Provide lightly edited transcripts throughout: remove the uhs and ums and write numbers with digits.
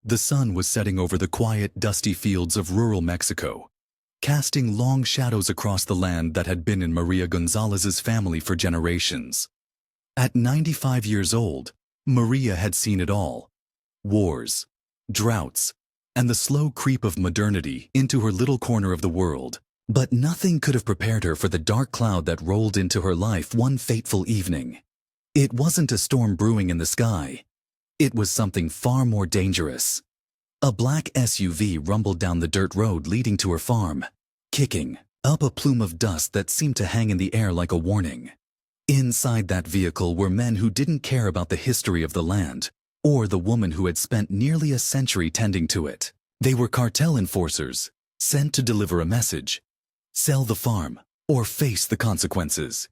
The sun was setting over the quiet, dusty fields of rural Mexico, casting long shadows across the land that had been in Maria Gonzalez's family for generations. At 95 years old, Maria had seen it all: wars, droughts, and the slow creep of modernity into her little corner of the world. But nothing could have prepared her for the dark cloud that rolled into her life one fateful evening. It wasn't a storm brewing in the sky. It was something far more dangerous. A black SUV rumbled down the dirt road leading to her farm, kicking up a plume of dust that seemed to hang in the air like a warning. Inside that vehicle were men who didn't care about the history of the land, or the woman who had spent nearly a century tending to it. They were cartel enforcers, sent to deliver a message: sell the farm, or face the consequences.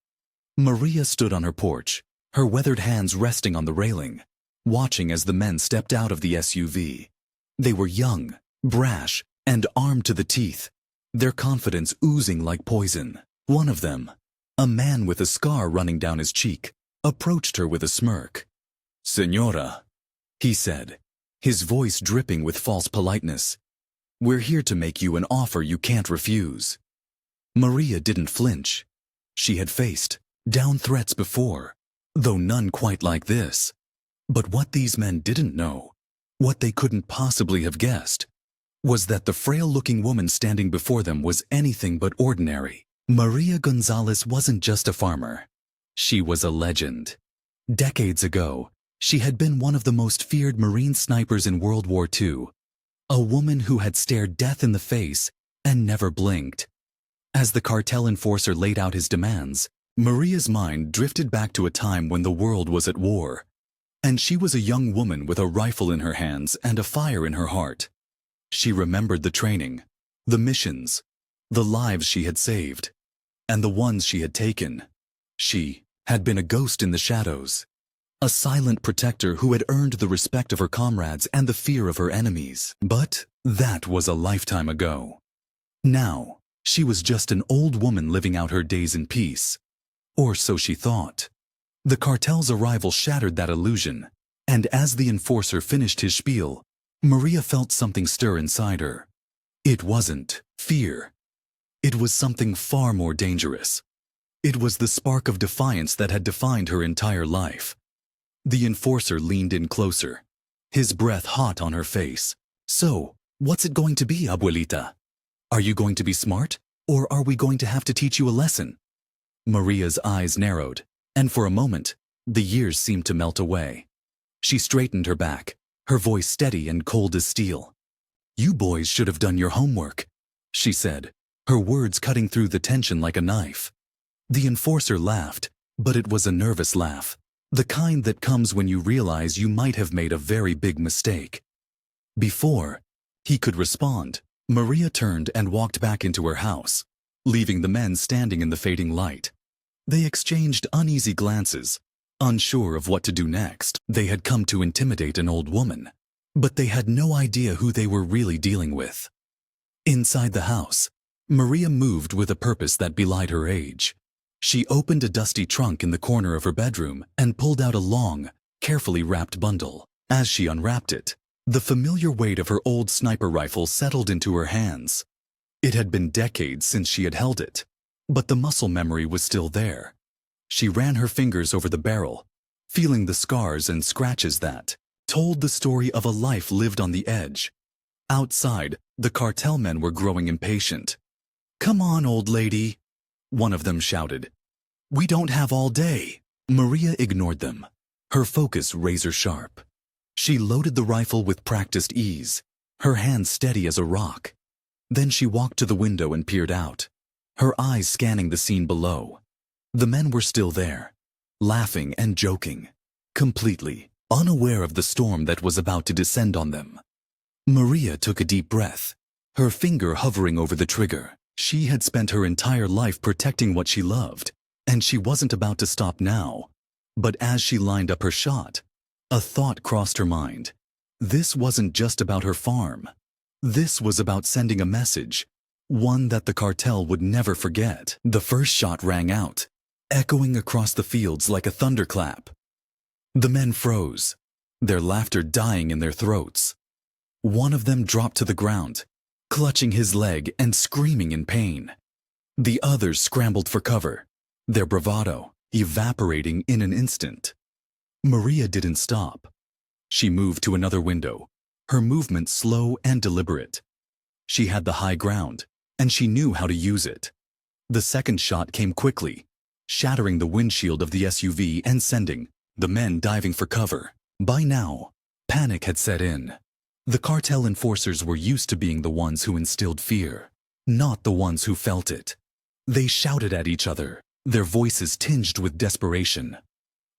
Maria stood on her porch, her weathered hands resting on the railing, watching as the men stepped out of the SUV. They were young, brash, and armed to the teeth, their confidence oozing like poison. One of them, a man with a scar running down his cheek, approached her with a smirk. "Señora," he said, his voice dripping with false politeness, "we're here to make you an offer you can't refuse." Maria didn't flinch. She had faced down threats before, though none quite like this. But what these men didn't know, what they couldn't possibly have guessed, was that the frail-looking woman standing before them was anything but ordinary. Maria Gonzalez wasn't just a farmer. She was a legend. Decades ago, she had been one of the most feared Marine snipers in World War II, a woman who had stared death in the face and never blinked. As the cartel enforcer laid out his demands, Maria's mind drifted back to a time when the world was at war, and she was a young woman with a rifle in her hands and a fire in her heart. She remembered the training, the missions, the lives she had saved, and the ones she had taken. She had been a ghost in the shadows, a silent protector who had earned the respect of her comrades and the fear of her enemies. But that was a lifetime ago. Now, she was just an old woman living out her days in peace. Or so she thought. The cartel's arrival shattered that illusion, and as the enforcer finished his spiel, Maria felt something stir inside her. It wasn't fear. It was something far more dangerous. It was the spark of defiance that had defined her entire life. The enforcer leaned in closer, his breath hot on her face. "So, what's it going to be, abuelita? Are you going to be smart, or are we going to have to teach you a lesson?" Maria's eyes narrowed, and for a moment, the years seemed to melt away. She straightened her back, her voice steady and cold as steel. "You boys should have done your homework," she said, her words cutting through the tension like a knife. The enforcer laughed, but it was a nervous laugh, the kind that comes when you realize you might have made a very big mistake. Before he could respond, Maria turned and walked back into her house, leaving the men standing in the fading light. They exchanged uneasy glances, unsure of what to do next. They had come to intimidate an old woman, but they had no idea who they were really dealing with. Inside the house, Maria moved with a purpose that belied her age. She opened a dusty trunk in the corner of her bedroom and pulled out a long, carefully wrapped bundle. As she unwrapped it, the familiar weight of her old sniper rifle settled into her hands. It had been decades since she had held it, but the muscle memory was still there. She ran her fingers over the barrel, feeling the scars and scratches that told the story of a life lived on the edge. Outside, the cartel men were growing impatient. "Come on, old lady," one of them shouted. "We don't have all day." Maria ignored them, her focus razor-sharp. She loaded the rifle with practiced ease, her hand steady as a rock. Then she walked to the window and peered out, her eyes scanning the scene below. The men were still there, laughing and joking, completely unaware of the storm that was about to descend on them. Maria took a deep breath, her finger hovering over the trigger. She had spent her entire life protecting what she loved, and she wasn't about to stop now. But as she lined up her shot, a thought crossed her mind. This wasn't just about her farm. This was about sending a message, one that the cartel would never forget. The first shot rang out, echoing across the fields like a thunderclap. The men froze, their laughter dying in their throats. One of them dropped to the ground, clutching his leg and screaming in pain. The others scrambled for cover, their bravado evaporating in an instant. Maria didn't stop. She moved to another window, her movement slow and deliberate. She had the high ground, and she knew how to use it. The second shot came quickly, shattering the windshield of the SUV and sending the men diving for cover. By now, panic had set in. The cartel enforcers were used to being the ones who instilled fear, not the ones who felt it. They shouted at each other, their voices tinged with desperation.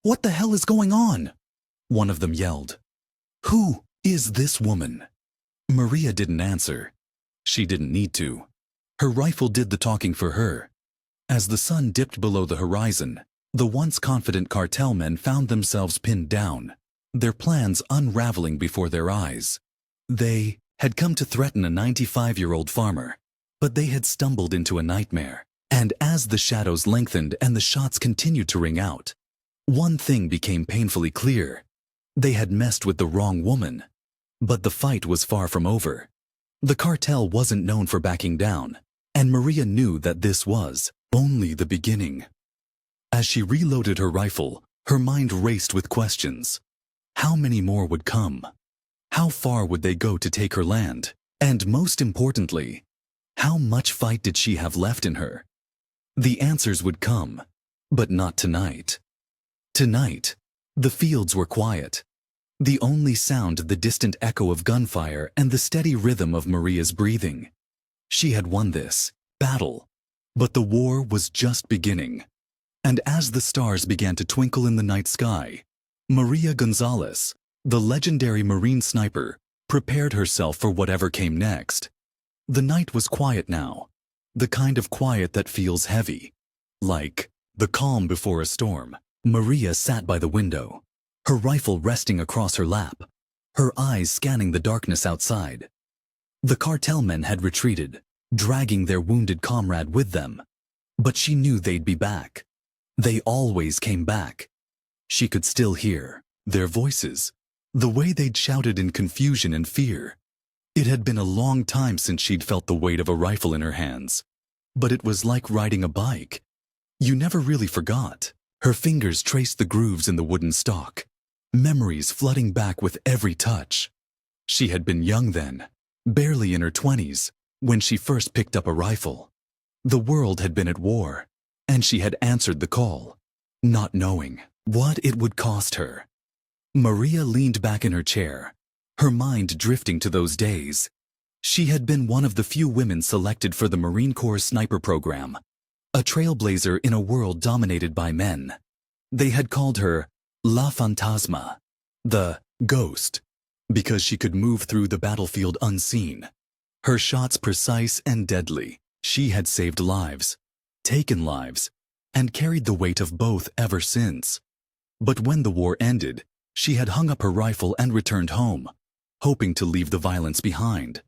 "What the hell is going on?" one of them yelled. "Who is this woman?" Maria didn't answer. She didn't need to. Her rifle did the talking for her. As the sun dipped below the horizon, the once confident cartel men found themselves pinned down, their plans unraveling before their eyes. They had come to threaten a 95-year-old farmer, but they had stumbled into a nightmare. And as the shadows lengthened and the shots continued to ring out, one thing became painfully clear. They had messed with the wrong woman. But the fight was far from over. The cartel wasn't known for backing down, and Maria knew that this was only the beginning. As she reloaded her rifle, her mind raced with questions. How many more would come? How far would they go to take her land? And most importantly, how much fight did she have left in her? The answers would come, but not tonight. Tonight, the fields were quiet. The only sound the distant echo of gunfire and the steady rhythm of Maria's breathing. She had won this battle, but the war was just beginning. And as the stars began to twinkle in the night sky, Maria Gonzalez, the legendary Marine sniper, prepared herself for whatever came next. The night was quiet now, the kind of quiet that feels heavy, like the calm before a storm. Maria sat by the window, her rifle resting across her lap, her eyes scanning the darkness outside. The cartel men had retreated, dragging their wounded comrade with them. But she knew they'd be back. They always came back. She could still hear their voices, the way they'd shouted in confusion and fear. It had been a long time since she'd felt the weight of a rifle in her hands. But it was like riding a bike. You never really forgot. Her fingers traced the grooves in the wooden stock, memories flooding back with every touch. She had been young then, barely in her 20s, when she first picked up a rifle. The world had been at war, and she had answered the call, not knowing what it would cost her. Maria leaned back in her chair, her mind drifting to those days. She had been one of the few women selected for the Marine Corps sniper program, a trailblazer in a world dominated by men. They had called her La Fantasma, the ghost, because she could move through the battlefield unseen. Her shots precise and deadly. She had saved lives, taken lives, and carried the weight of both ever since. But when the war ended, she had hung up her rifle and returned home, hoping to leave the violence behind.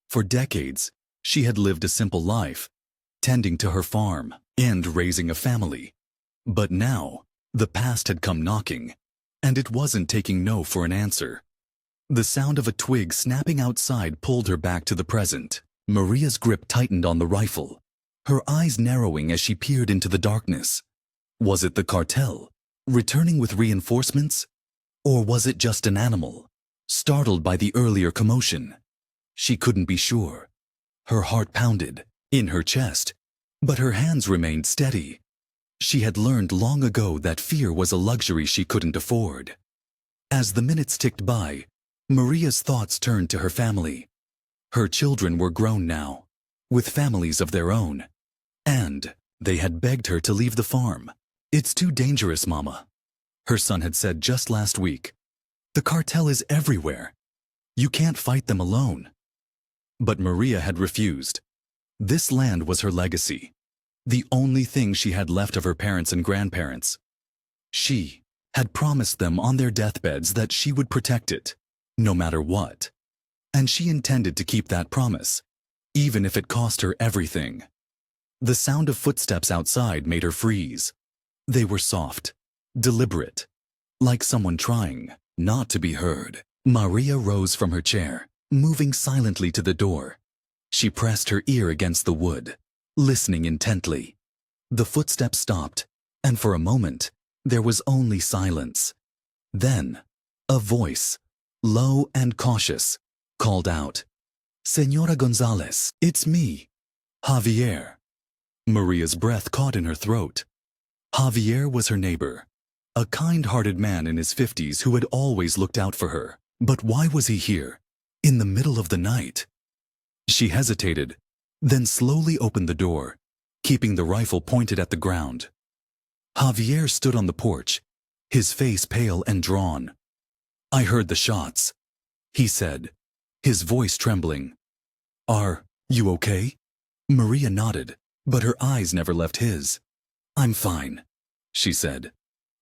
For decades, she had lived a simple life, tending to her farm and raising a family. But now, the past had come knocking, and it wasn't taking no for an answer. The sound of a twig snapping outside pulled her back to the present. Maria's grip tightened on the rifle, her eyes narrowing as she peered into the darkness. Was it the cartel, returning with reinforcements? Or was it just an animal, startled by the earlier commotion? She couldn't be sure. Her heart pounded in her chest, but her hands remained steady. She had learned long ago that fear was a luxury she couldn't afford. As the minutes ticked by, Maria's thoughts turned to her family. Her children were grown now, with families of their own, and they had begged her to leave the farm. "It's too dangerous, Mama," her son had said just last week. "The cartel is everywhere. You can't fight them alone." But Maria had refused. This land was her legacy, the only thing she had left of her parents and grandparents. She had promised them on their deathbeds that she would protect it, no matter what. And she intended to keep that promise, even if it cost her everything. The sound of footsteps outside made her freeze. They were soft, deliberate, like someone trying not to be heard. Maria rose from her chair, moving silently to the door. She pressed her ear against the wood, listening intently. The footsteps stopped, and for a moment, there was only silence. Then, a voice, low and cautious, called out, "Señora González, it's me, Javier." Maria's breath caught in her throat. Javier was her neighbor, a kind-hearted man in his 50s who had always looked out for her. But why was he here, in the middle of the night? She hesitated, then slowly opened the door, keeping the rifle pointed at the ground. Javier stood on the porch, his face pale and drawn. "I heard the shots," he said, his voice trembling. "Are you okay?" Maria nodded, but her eyes never left his. "I'm fine," she said.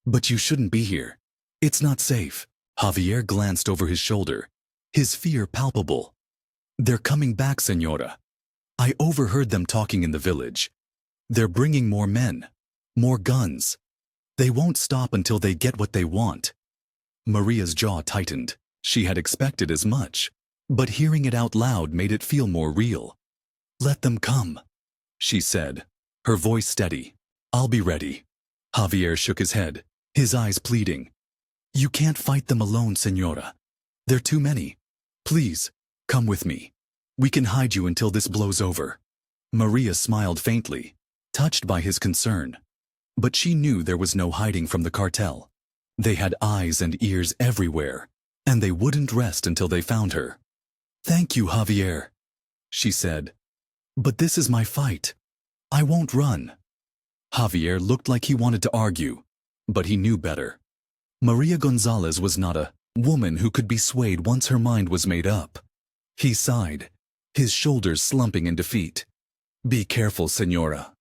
"But you shouldn't be here. It's not safe." Javier glanced over his shoulder, his fear palpable. "They're coming back, Señora. I overheard them talking in the village. They're bringing more men, more guns. They won't stop until they get what they want." Maria's jaw tightened. She had expected as much, but hearing it out loud made it feel more real. "Let them come," she said, her voice steady. "I'll be ready." Javier shook his head, his eyes pleading. "You can't fight them alone, Señora. They're too many. Please, come with me. We can hide you until this blows over." Maria smiled faintly, touched by his concern. But she knew there was no hiding from the cartel. They had eyes and ears everywhere, and they wouldn't rest until they found her. "Thank you, Javier," she said. "But this is my fight. I won't run." Javier looked like he wanted to argue, but he knew better. Maria González was not a woman who could be swayed once her mind was made up. He sighed, his shoulders slumping in defeat. "Be careful, Señora,"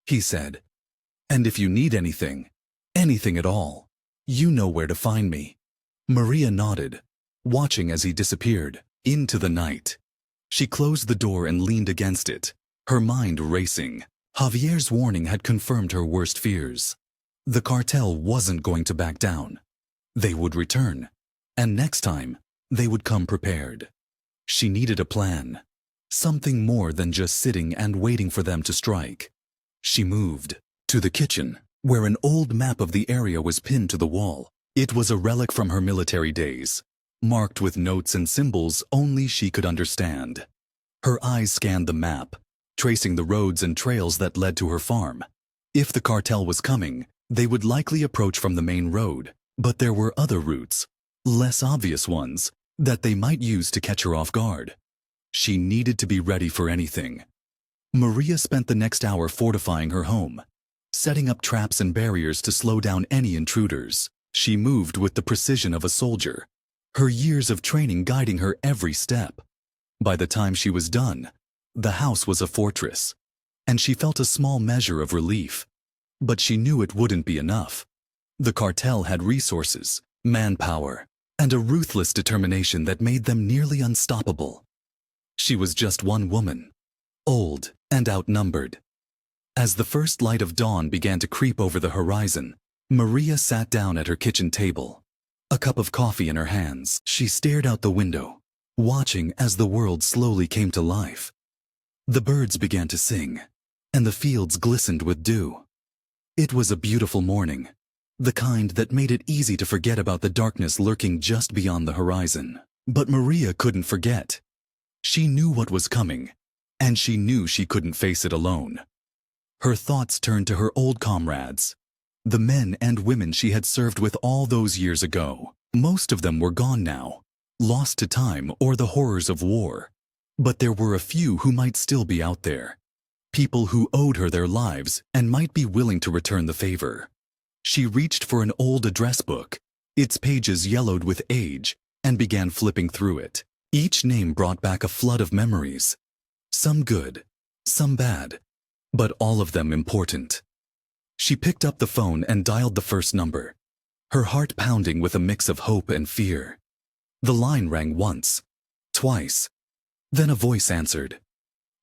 he said. "And if you need anything, anything at all, you know where to find me." Maria nodded, watching as he disappeared into the night. She closed the door and leaned against it, her mind racing. Javier's warning had confirmed her worst fears. The cartel wasn't going to back down. They would return, and next time, they would come prepared. She needed a plan, something more than just sitting and waiting for them to strike. She moved to the kitchen, where an old map of the area was pinned to the wall. It was a relic from her military days, marked with notes and symbols only she could understand. Her eyes scanned the map, tracing the roads and trails that led to her farm. If the cartel was coming, they would likely approach from the main road, but there were other routes, less obvious ones, that they might use to catch her off guard. She needed to be ready for anything. Maria spent the next hour fortifying her home, setting up traps and barriers to slow down any intruders. She moved with the precision of a soldier, her years of training guiding her every step. By the time she was done, the house was a fortress, and she felt a small measure of relief. But she knew it wouldn't be enough. The cartel had resources, manpower, and a ruthless determination that made them nearly unstoppable. She was just one woman, old and outnumbered. As the first light of dawn began to creep over the horizon, Maria sat down at her kitchen table, a cup of coffee in her hands. She stared out the window, watching as the world slowly came to life. The birds began to sing, and the fields glistened with dew. It was a beautiful morning, the kind that made it easy to forget about the darkness lurking just beyond the horizon. But Maria couldn't forget. She knew what was coming, and she knew she couldn't face it alone. Her thoughts turned to her old comrades, the men and women she had served with all those years ago. Most of them were gone now, lost to time or the horrors of war. But there were a few who might still be out there. People who owed her their lives and might be willing to return the favor. She reached for an old address book, its pages yellowed with age, and began flipping through it. Each name brought back a flood of memories. Some good, some bad, but all of them important. She picked up the phone and dialed the first number, her heart pounding with a mix of hope and fear. The line rang once, twice. Then a voice answered,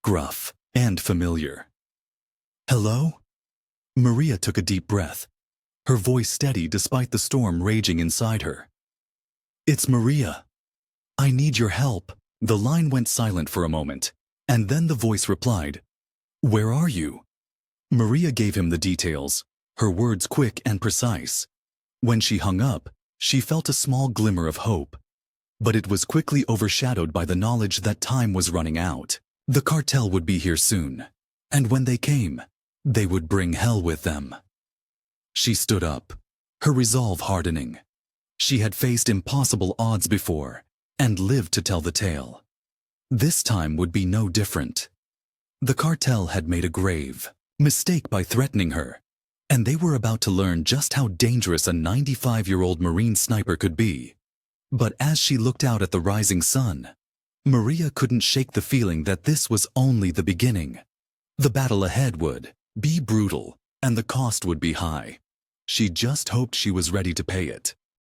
gruff and familiar. "Hello?" Maria took a deep breath, her voice steady despite the storm raging inside her. "It's Maria. I need your help." The line went silent for a moment, and then the voice replied, "Where are you?" Maria gave him the details, her words quick and precise. When she hung up, she felt a small glimmer of hope. But it was quickly overshadowed by the knowledge that time was running out. The cartel would be here soon, and when they came, they would bring hell with them. She stood up, her resolve hardening. She had faced impossible odds before, and lived to tell the tale. This time would be no different. The cartel had made a grave mistake by threatening her, and they were about to learn just how dangerous a 95-year-old Marine sniper could be. But as she looked out at the rising sun, Maria couldn't shake the feeling that this was only the beginning. The battle ahead would be brutal, and the cost would be high. She just hoped she was ready to pay it.